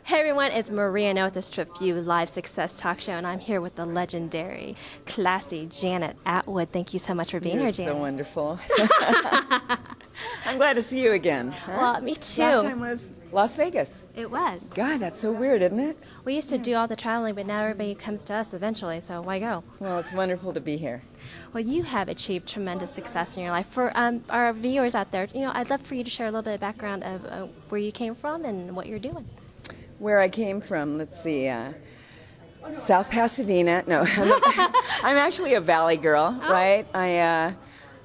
Hey everyone, it's Maria with the Strip View Live Success Talk Show, and I'm here with the legendary, classy Janet Attwood. Thank you so much for being here, Janet. You're so wonderful. I'm glad to see you again. Huh? Well, me too. Last time was Las Vegas. It was. God, that's so weird, isn't it? We used to do all the traveling, but now everybody comes to us eventually, so why go? Well, it's wonderful to be here. Well, you have achieved tremendous success in your life. For our viewers out there, I'd love for you to share a little bit of background of where you came from and what you're doing. Where I came from, let's see, South Pasadena. No, I'm actually a Valley girl, right? I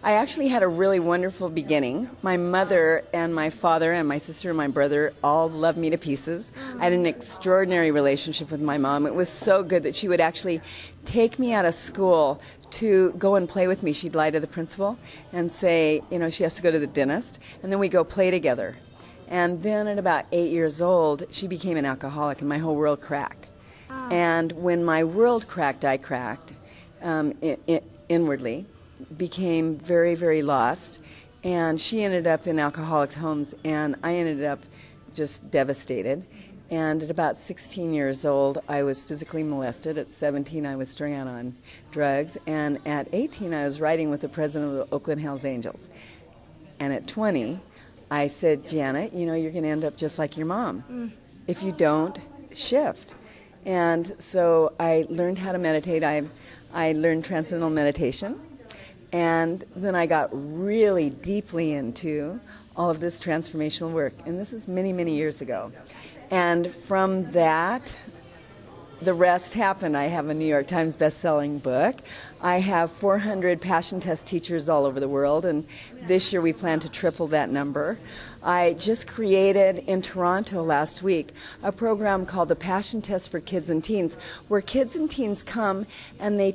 actually had a really wonderful beginning. My mother and my father and my sister and my brother all loved me to pieces. I had an extraordinary relationship with my mom. It was so good that she would actually take me out of school to go and play with me. She'd lie to the principal and say, she has to go to the dentist, and then we go play together. And then at about 8 years old, she became an alcoholic, and my whole world cracked. Oh. And when my world cracked, I cracked inwardly, became very, very lost. And she ended up in alcoholics' homes, and I ended up just devastated. And at about 16 years old, I was physically molested. At 17, I was strung out on drugs. And at 18, I was riding with the president of the Oakland Hells Angels. And at 20, I said, Janet, you're going to end up just like your mom if you don't shift. And so I learned how to meditate. I learned transcendental meditation. And then I got really deeply into all of this transformational work. And this is many, many years ago. And from that, the rest happened. I have a New York Times best-selling book. I have 400 passion test teachers all over the world, and this year we plan to triple that number. I just created in Toronto last week a program called the Passion Test for Kids and Teens, where kids and teens come and we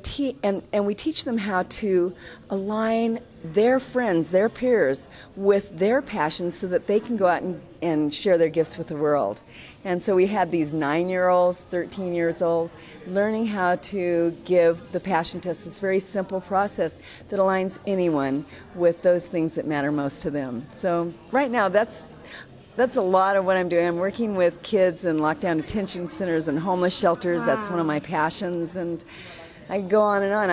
teach them how to align their friends, their peers, with their passions so that they can go out and share their gifts with the world. And so we had these 9-year-olds, 13 years old, learning how to give the passion test, this very simple process that aligns anyone with those things that matter most to them. So right now, that's a lot of what I'm doing. I'm working with kids in lockdown detention centers and homeless shelters. Wow. That's one of my passions, and I go on and on.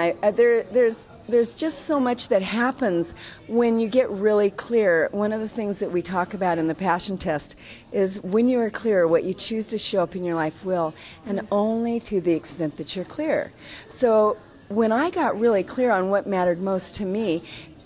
There's just so much that happens when you get really clear. One of the things that we talk about in the passion test is when you are clear, what you choose to show up in your life will, and only to the extent that you're clear. So when I got really clear on what mattered most to me,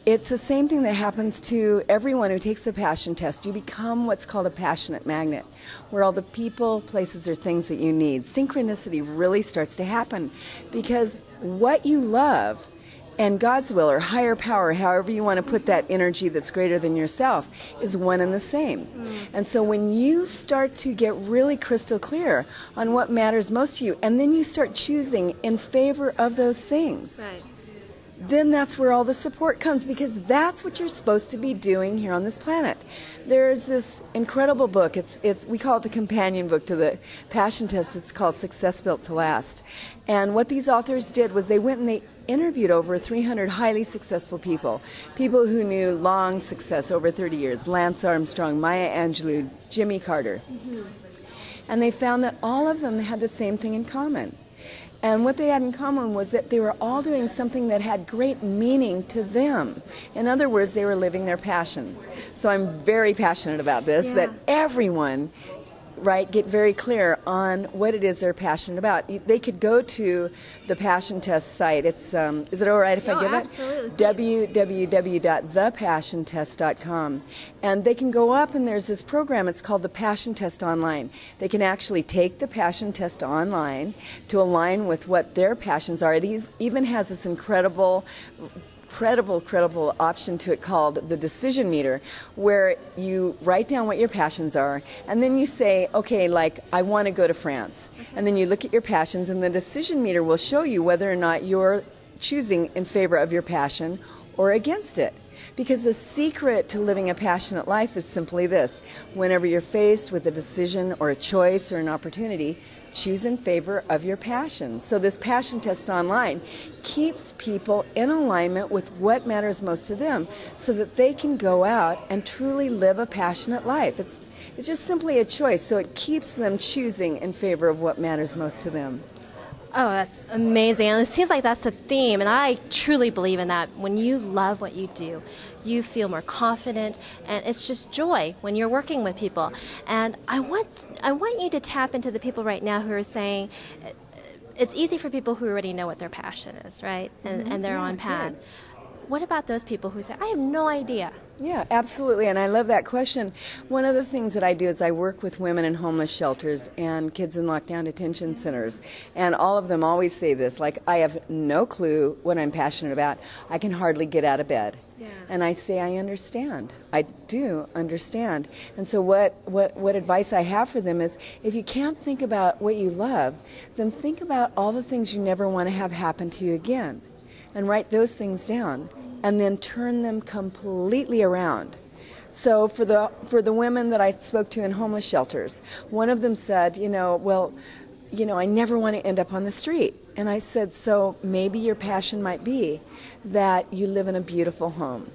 it's the same thing that happens to everyone who takes the passion test. You become what's called a passionate magnet, where all the people, places, or things that you need. Synchronicity really starts to happen because what you love and God's will, or higher power, however you want to put that energy that's greater than yourself, is one and the same. And so when you start to get really crystal clear on what matters most to you, and then you start choosing in favor of those things, right, then that's where all the support comes, because that's what you're supposed to be doing here on this planet. There's this incredible book. We call it the companion book to the Passion Test. It's called Success Built to Last. And what these authors did was they went and they interviewed over 300 highly successful people who knew long success over 30 years, Lance Armstrong, Maya Angelou, Jimmy Carter. And they found that all of them had the same thing in common. And what they had in common was that they were all doing something that had great meaning to them. In other words, they were living their passion. So I'm very passionate about this, that everyone, right, get very clear on what it is they're passionate about. They could go to the Passion Test site. It's is it all right if I give absolutely. it? www.thepassiontest.com. And they can go up, and there's this program. It's called the Passion Test Online. They can actually take the Passion Test online to align with what their passions are. It even has this incredible option to it called the decision meter, where you write down what your passions are, and then you say, okay, like, I want to go to France. And then you look at your passions, and the decision meter will show you whether or not you're choosing in favor of your passion or against it. Because the secret to living a passionate life is simply this: whenever you're faced with a decision or a choice or an opportunity, choose in favor of your passion. So this passion test online keeps people in alignment with what matters most to them so that they can go out and truly live a passionate life. It's just simply a choice, so it keeps them choosing in favor of what matters most to them. Oh, that's amazing. And it seems like that's the theme, and I truly believe in that. When you love what you do, you feel more confident, and it's just joy when you're working with people. And I want you to tap into the people right now who are saying it's easy for people who already know what their passion is, right? And they're on path. Good. What about those people who say, I have no idea? Yeah, absolutely, and I love that question. One of the things that I do is I work with women in homeless shelters and kids in lockdown detention centers, and all of them always say this, like, I have no clue what I'm passionate about. I can hardly get out of bed. Yeah. And I say, I understand. I do understand. And so what advice I have for them is, if you can't think about what you love, then think about all the things you never want to have happen to you again. And write those things down, and then turn them completely around. So for the women that I spoke to in homeless shelters, one of them said, I never want to end up on the street. And I said, so maybe your passion might be that you live in a beautiful home.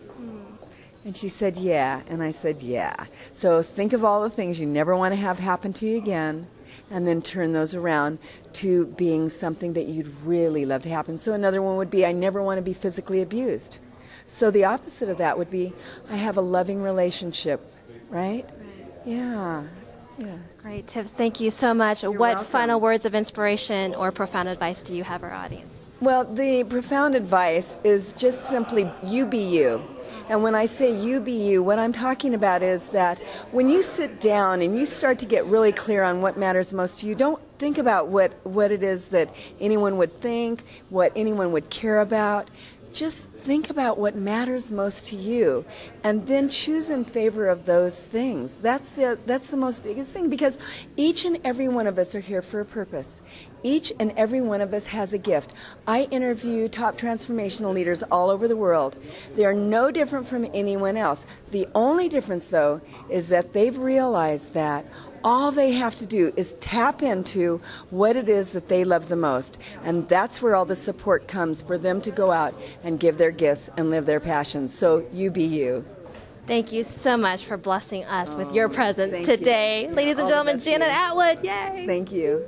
And she said, yeah. And I said, yeah. So think of all the things you never want to have happen to you again, and then turn those around to being something that you'd really love to happen. So another one would be, I never want to be physically abused. So the opposite of that would be, I have a loving relationship, right? Yeah. Yeah. Great tips. Thank you so much. You're what welcome. Final words of inspiration or profound advice do you have for our audience? Well, the profound advice is just simply, you be you. And when I say you be you, what I'm talking about is that when you sit down and you start to get really clear on what matters most to you, don't think about what it is that anyone would think, what anyone would care about. Just think about what matters most to you, and then choose in favor of those things. That's the most biggest thing, because each and every one of us are here for a purpose. Each and every one of us has a gift. I interview top transformational leaders all over the world. They are no different from anyone else. The only difference, though, is that they've realized that all they have to do is tap into what it is that they love the most. And that's where all the support comes for them to go out and give their gifts and live their passions. So you be you. Thank you so much for blessing us with your presence today. Ladies and gentlemen, Janet Attwood. Yay! Thank you.